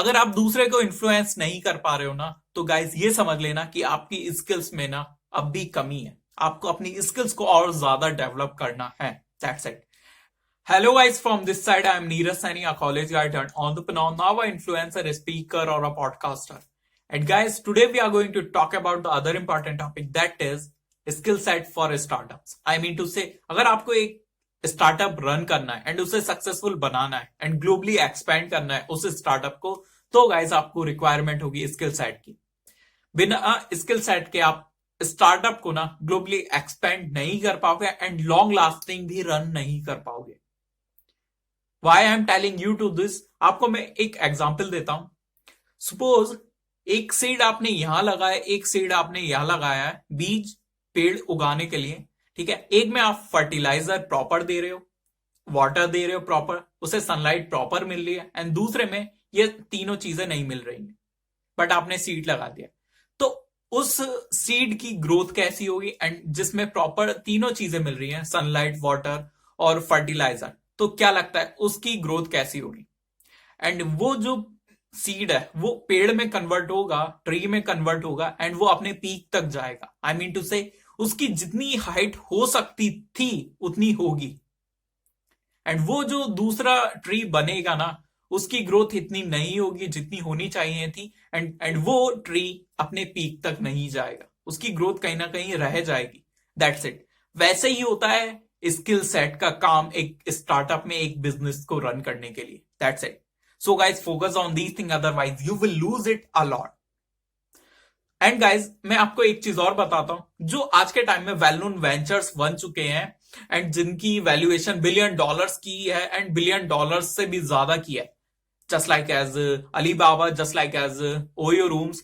अगर आप दूसरे को इन्फ्लुएंस नहीं कर पा रहे हो ना, तो गाइज ये समझ लेना कि आपकी स्किल्स में ना अब भी कमी है। आपको अपनी स्किल्स को और ज्यादा डेवलप करना है। That's it. Hello guys, from this side I am Neeraj Saini, a college guy turned entrepreneur, now an influencer, a speaker or a podcaster. And guys, today we are going to talk about the other important topic, that is skill set for startups. I mean to say, अगर आपको एक startup run करना है and उसे successful बनाना है and globally expand करना है उस स्टार्टअप को, तो गाइज आपको रिक्वायरमेंट होगी स्किल सेट की। बिना स्किल सेट के आप स्टार्टअप को ना ग्लोबली एक्सपेंड नहीं कर पाओगे एंड लॉन्ग लास्टिंग भी रन नहीं कर पाओगे। Why I am telling you to this, आपको मैं एक एग्जाम्पल देता हूं। सपोज एक सीड आपने यहां लगाया, एक सीड आपने यहां लगाया है बीज पेड़ उगाने के लिए, ठीक है। एक में आप फर्टिलाइजर प्रॉपर दे रहे हो, वाटर दे रहे हो प्रॉपर, उसे सनलाइट प्रॉपर मिल रही है, एंड दूसरे में ये तीनों चीजें नहीं मिल रही हैं, बट आपने सीड लगा दिया। तो उस सीड की ग्रोथ कैसी होगी, एंड जिसमें प्रॉपर तीनों चीजें मिल रही हैं, सनलाइट, वाटर और फर्टिलाइजर, तो क्या लगता है उसकी ग्रोथ कैसी होगी। एंड वो जो सीड है वो पेड़ में कन्वर्ट होगा, ट्री में कन्वर्ट होगा, एंड वो अपने पीक तक जाएगा। आई मीन टू से उसकी जितनी हाइट हो सकती थी उतनी होगी, एंड वो जो दूसरा ट्री बनेगा ना, उसकी ग्रोथ इतनी नहीं होगी जितनी होनी चाहिए थी, एंड वो ट्री अपने पीक तक नहीं जाएगा, उसकी ग्रोथ कहीं ना कहीं रह जाएगी। That's it. वैसे ही होता है स्किल सेट का काम एक स्टार्टअप में, एक बिजनेस को रन करने के लिए। That's it. So guys, focus on these thing, otherwise you will lose it a lot. And guys, मैं आपको एक चीज और बताता हूं, जो आज के टाइम में वेल नोन वेंचर्स बन चुके हैं एंड जिनकी वैल्यूएशन बिलियन डॉलर्स की है एंड बिलियन डॉलर्स से भी ज्यादा की है, just like as Alibaba, just like as Oyo Rooms,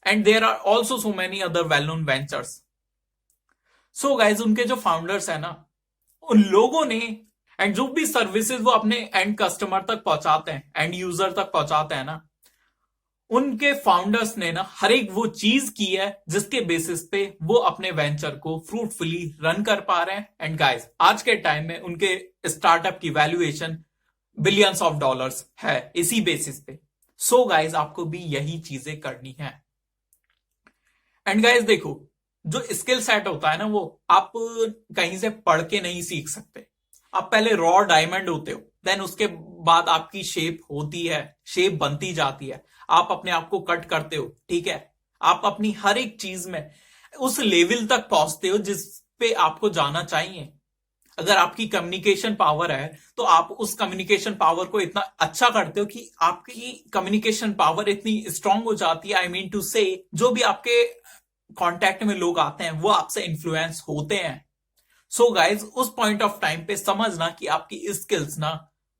and there are also so many other well-known ventures. So guys, उनके जो फाउंडर्स है ना, उन लोगों ने एंड जो भी सर्विसेज वो अपने एंड कस्टमर तक पहुंचाते हैं, एंड यूजर तक पहुंचाते हैं ना, उनके फाउंडर्स ने ना हर एक वो चीज की है जिसके बेसिस पे वो अपने वेंचर को फ्रूटफुली रन कर पा रहे हैं। एंड गाइस, आज के टाइम में उनके स्टार्टअप की वैल्यूएशन बिलियंस ऑफ डॉलर्स है इसी बेसिस पे। सो गाइज, आपको भी यही चीजें करनी है। एंड गाइज देखो, जो स्किल सेट होता है ना, वो आप कहीं से पढ़ के नहीं सीख सकते। आप पहले रॉ डायमंड होते हो, देन उसके बाद आपकी शेप होती है, शेप बनती जाती है, आप अपने आप को कट करते हो, ठीक है। आप अपनी हर एक चीज में उस लेवल तक पहुंचते हो जिस पे आपको जाना चाहिए। अगर आपकी कम्युनिकेशन पावर है तो आप उस कम्युनिकेशन पावर को इतना अच्छा करते हो कि आपकी कम्युनिकेशन पावर इतनी स्ट्रांग हो जाती है। आई मीन टू से, जो भी आपके कांटेक्ट में लोग आते हैं वो आपसे इन्फ्लुएंस होते हैं। सो गाइज, उस पॉइंट ऑफ टाइम पे समझना कि आपकी स्किल्स ना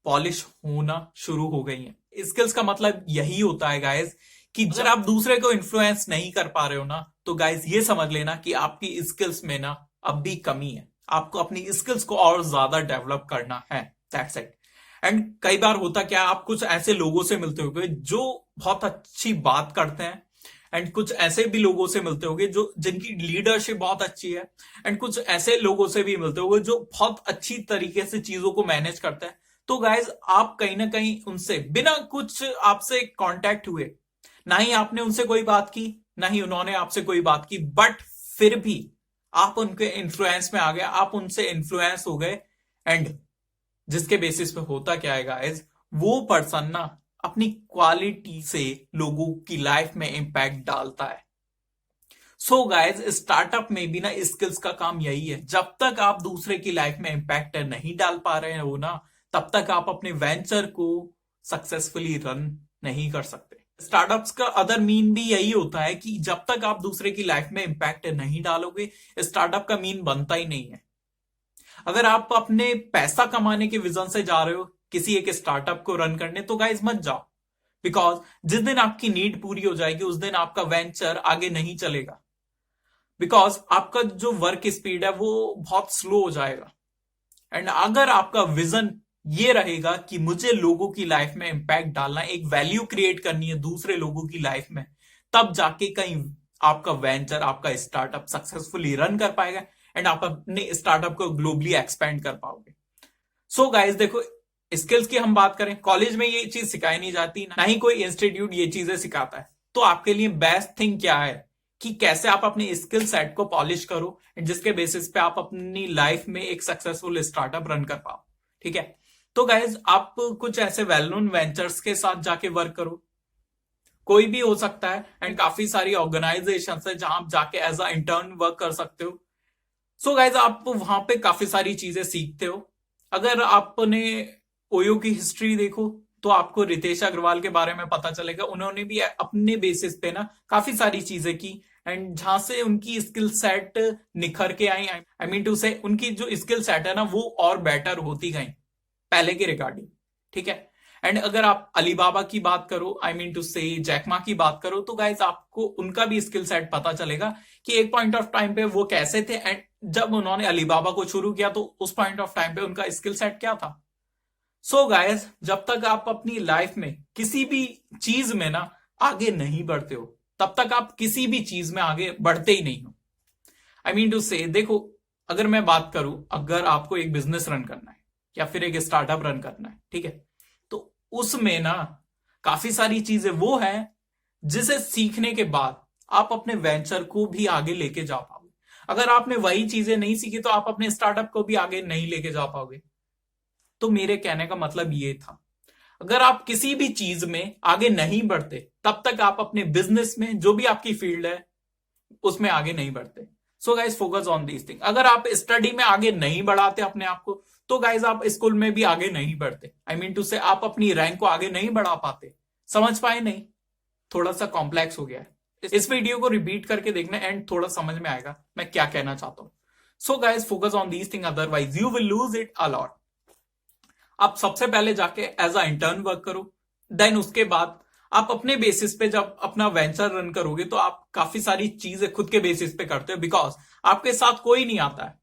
पॉलिश होना शुरू हो गई हैं। स्किल्स का मतलब यही होता है गाइज कि अगर आप दूसरे को इन्फ्लुएंस नहीं कर पा रहे हो ना, तो गाइज ये समझ लेना कि आपकी स्किल्स में ना अब भी कमी है। आपको अपनी स्किल्स को और ज्यादा डेवलप करना है। That's it. एंड कई बार होता क्या, आप कुछ ऐसे लोगों से मिलते होगे जो बहुत अच्छी बात करते हैं, एंड कुछ ऐसे भी लोगों से मिलते होगे जो जिनकी लीडरशिप बहुत अच्छी है, एंड कुछ ऐसे लोगों से भी मिलते होगे जो बहुत अच्छी तरीके से चीजों को मैनेज करते हैं। तो गाइज, आप कहीं ना कहीं उनसे बिना कुछ आपसे कांटेक्ट हुए, ना ही आपने उनसे कोई बात की, ना ही उन्होंने आपसे कोई बात की, बट फिर भी आप उनके इन्फ्लुएंस में आ गए, आप उनसे इन्फ्लुएंस हो गए, एंड जिसके बेसिस पे होता क्या है गाइस, वो पर्सन ना अपनी क्वालिटी से लोगों की लाइफ में इंपैक्ट डालता है। सो गाइस, स्टार्टअप में भी ना स्किल्स का काम यही है। जब तक आप दूसरे की लाइफ में इंपैक्ट नहीं डाल पा रहे हो ना, तब तक आप अपने वेंचर को सक्सेसफुली रन नहीं कर सकते। स्टार्टअप्स का अदर मीन भी यही होता है कि जब तक आप दूसरे की लाइफ में इंपैक्ट नहीं डालोगे, स्टार्टअप का मीन बनता ही नहीं है। अगर आप अपने पैसा कमाने के विजन से जा रहे हो किसी एक स्टार्टअप को रन करने, तो गाइज मत जाओ, बिकॉज जिस दिन आपकी नीड पूरी हो जाएगी उस दिन आपका वेंचर आगे नहीं चलेगा, बिकॉज आपका जो वर्क स्पीड है वो बहुत स्लो हो जाएगा। एंड अगर आपका विजन ये रहेगा कि मुझे लोगों की लाइफ में इंपैक्ट डालना, एक वैल्यू क्रिएट करनी है दूसरे लोगों की लाइफ में, तब जाके कहीं आपका वेंचर, आपका स्टार्टअप सक्सेसफुली रन कर पाएगा एंड आप अपने स्टार्टअप को ग्लोबली एक्सपेंड कर पाओगे। सो गाइस देखो, स्किल्स की हम बात करें, कॉलेज में ये चीज सिखाई नहीं जाती, ना ही कोई इंस्टीट्यूट ये चीजें सिखाता है। तो आपके लिए बेस्ट थिंग क्या है कि कैसे आप अपने स्किल सेट को पॉलिश करो, जिसके बेसिस पे आप अपनी लाइफ में एक सक्सेसफुल स्टार्टअप रन कर पाओ। ठीक है, तो गाइज आप कुछ ऐसे वेल नोन वेंचर्स के साथ जाके वर्क करो, कोई भी हो सकता है, एंड काफी सारी ऑर्गेनाइजेशन है जहां आप जाके एज अ इंटर्न वर्क कर सकते हो। सो गाइज आप वहां पे काफी सारी चीजें सीखते हो। अगर आपने ओयो की हिस्ट्री देखो तो आपको रितेश अग्रवाल के बारे में पता चलेगा, उन्होंने भी अपने बेसिस पे ना काफी सारी चीजें की, एंड जहां से उनकी स्किल सेट निखर के आई, आई मीन टू से उनकी जो स्किल सेट है ना वो और बेटर होती गई पहले के रिगार्डिंग। ठीक है, एंड अगर आप अलीबाबा की बात करो, आई मीन टू से जैकमा की बात करो, तो गाइज आपको उनका भी स्किल सेट पता चलेगा कि एक पॉइंट ऑफ टाइम पे वो कैसे थे, एंड जब उन्होंने अलीबाबा को शुरू किया तो उस पॉइंट ऑफ टाइम पे उनका स्किल सेट क्या था। सो गाइज जब तक आप अपनी लाइफ में किसी भी चीज में ना आगे नहीं बढ़ते हो, तब तक आप किसी भी चीज में आगे बढ़ते ही नहीं हो। आई मीन टू से देखो, अगर मैं बात करूं, अगर आपको एक बिजनेस रन करना है या फिर एक स्टार्टअप रन करना है, ठीक है, तो उसमें ना काफी सारी चीजें वो है जिसे सीखने के बाद आप अपने वेंचर को भी आगे लेके जा पाओगे। अगर आपने वही चीजें नहीं सीखी तो आप अपने स्टार्टअप को भी आगे नहीं लेके जा पाओगे। तो मेरे कहने का मतलब ये था, अगर आप किसी भी चीज में आगे नहीं बढ़ते तब तक आप अपने बिजनेस में, जो भी आपकी फील्ड है, उसमें आगे नहीं बढ़ते। So guys focus on these thing. अगर आप स्टडी में आगे नहीं बढ़ाते अपने आप को, तो गाइज आप स्कूल में भी आगे नहीं बढ़ते। आई मीन टू से आप अपनी रैंक को आगे नहीं बढ़ा पाते। समझ पाए नहीं? थोड़ा सा कॉम्प्लेक्स हो गया है। इस वीडियो को रिपीट करके देखना एंड थोड़ा समझ में आएगा मैं क्या कहना चाहता हूं। So guys focus on these thing, otherwise you will lose it a lot. आप सबसे पहले जाके एज अ इंटर्न वर्क करो, देन उसके बाद आप अपने बेसिस पे जब अपना वेंचर रन करोगे तो आप काफी सारी चीजें खुद के बेसिस पे करते हो, बिकॉज आपके साथ कोई नहीं आता है।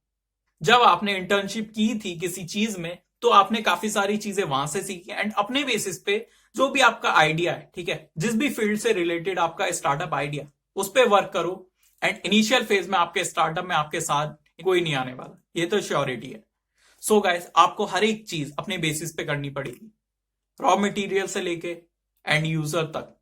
जब आपने इंटर्नशिप की थी किसी चीज में तो आपने काफी सारी चीजें वहां से सीखी, एंड अपने बेसिस पे जो भी आपका आइडिया है, ठीक है, जिस भी फील्ड से रिलेटेड आपका स्टार्टअप आइडिया, उस पर वर्क करो। एंड इनिशियल फेज में आपके स्टार्टअप में आपके साथ कोई नहीं आने वाला, ये तो श्योरिटी है। सो गाइस आपको हर एक चीज अपने बेसिस पे करनी पड़ेगी, रॉ मटेरियल से लेके एंड यूजर तक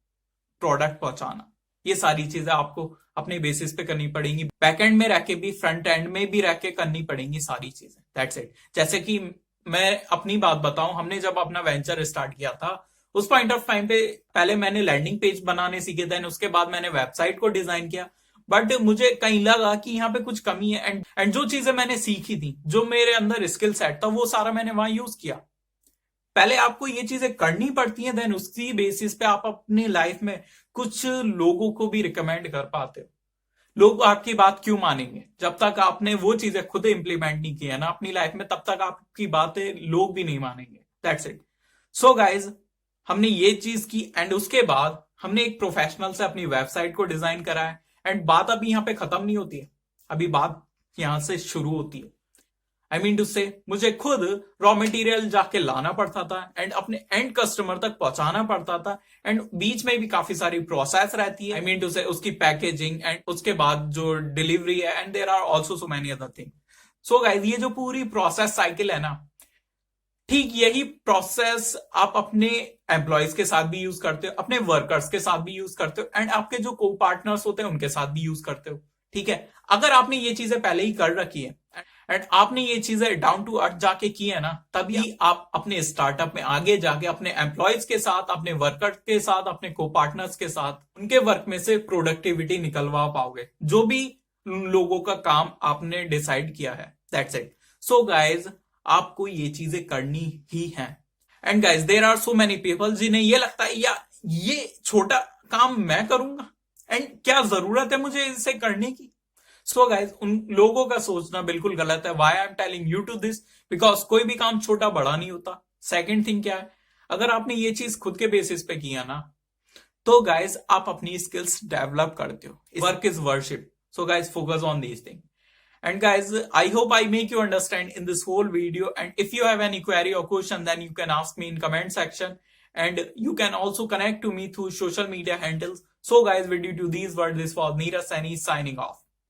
प्रोडक्ट पहुंचाना, ये सारी चीजें आपको अपने बेसिस पे करनी पड़ेंगी। बैकएंड में रह के भी, फ्रंट एंड में भी रह के करनी पड़ेंगी सारी चीजें। That's it. जैसे कि मैं अपनी बात बताऊं, हमने जब अपना वेंचर स्टार्ट किया था उस पॉइंट ऑफ टाइम पे पहले मैंने लैंडिंग पेज बनाने सीखे, देन उसके बाद मैंने वेबसाइट को डिजाइन किया, बट मुझे कहीं लगा कि यहाँ पे कुछ कमी है, एंड जो चीजें मैंने सीखी थी, जो मेरे अंदर स्किल सेट था, वो सारा मैंने वहां यूज किया। पहले आपको ये चीजें करनी पड़ती हैं, देन उसकी बेसिस पे आप अपनी लाइफ में कुछ लोगों को भी रिकमेंड कर पाते हो। लोग आपकी बात क्यों मानेंगे? जब तक आपने वो चीजें खुद इंप्लीमेंट नहीं किया ना अपनी लाइफ में, तब तक आपकी बातें लोग भी नहीं मानेंगे। That's it. सो गाइज हमने ये चीज की, एंड उसके बाद हमने एक प्रोफेशनल से अपनी वेबसाइट को डिजाइन करा है। एंड बात अभी यहाँ पे खत्म नहीं होती है, अभी बात यहां से शुरू होती है। आई मीन टू से मुझे खुद रॉ मटेरियल जाके लाना पड़ता था एंड अपने एंड कस्टमर तक पहुंचाना पड़ता था, एंड बीच में भी काफी सारी प्रोसेस रहती है। आई मीन टू से उसकी पैकेजिंग एंड उसके बाद जो डिलीवरी है, and there are also so many other thing. So guys ये जो पूरी प्रोसेस साइकिल है ना, ठीक यही प्रोसेस आप अपने एम्प्लॉयज के साथ भी यूज करते हो, अपने वर्कर्स के साथ भी यूज करते हो, एंड आपके जो को पार्टनर्स होते हैं उनके साथ भी यूज करते हो। ठीक है, अगर आपने ये चीजें पहले ही कर रखी है एंड आपने ये चीजें डाउन टू अर्थ जाके की है ना, तभी आप अपने स्टार्टअप में आगे जाके अपने एम्प्लॉयज के साथ, अपने वर्कर्स के साथ, अपने को पार्टनर्स के साथ उनके वर्क में से प्रोडक्टिविटी निकलवा पाओगे, जो भी लोगों का काम आपने डिसाइड किया है। That's it. सो गाइज आपको ये चीजें करनी ही है। And guys there are so many people जिन्हें ये लगता है या ये छोटा काम मैं करूंगा एंड क्या जरूरत है मुझे इसे करने की। सो गाइज उन लोगों का सोचना बिल्कुल गलत है। Why I am telling you to this, because कोई भी काम छोटा बड़ा नहीं होता। सेकेंड थिंग क्या है, अगर आपने ये चीज खुद के बेसिस पे किया ना, तो गाइज आप अपनी स्किल्स डेवलप करते हो। Work is worship. So guys focus on this thing. And guys, I hope I make you understand in this whole video. And if you have any query or question, then you can ask me in comment section. And you can also connect to me through social media handles. So guys, with due to these words, this was Neeraj Saini signing off.